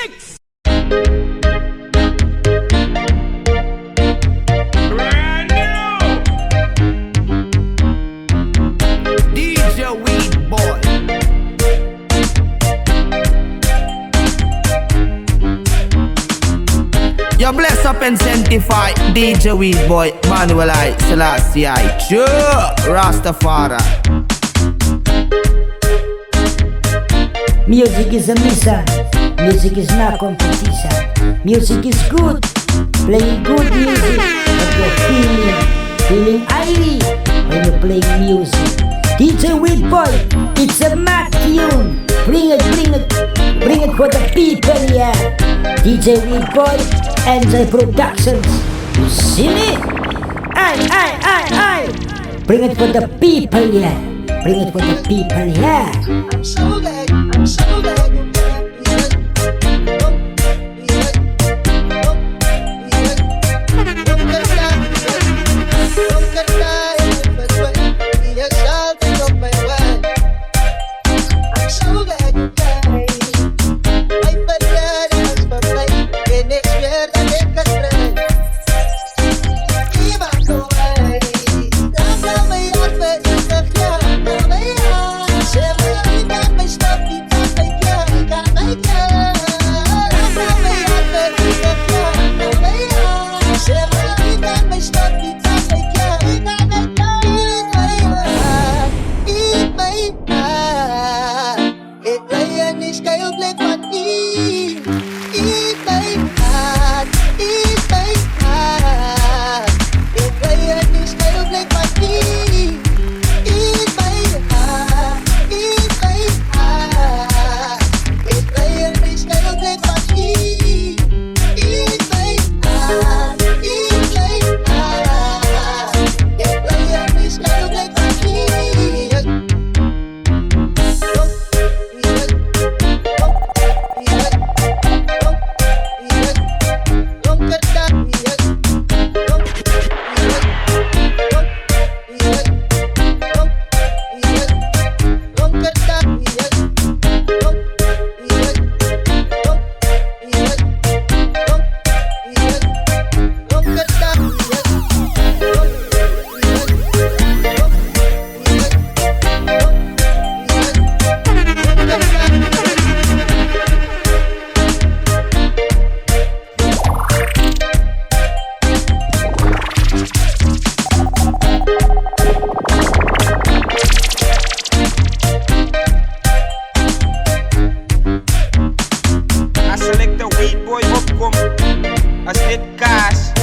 mix. Brand new. DJ Weed Boy. You bless up and sanctify DJ Weed Boy, Manuel I, Selassie I, Joe Rastafari. Music is a mission. Music is not competition. Music is good. Playing good music, but you're feeling highly when you're playing music. DJ Weed Boy, it's a mad tune. Bring it for the people, yeah. DJ Weed Boy, Enjoy Productions. You see me? Aye. Bring it for the people, yeah. Bring it for the people, yeah. I'm so glad you got I select the Weed Boy opkom. As dit kaas.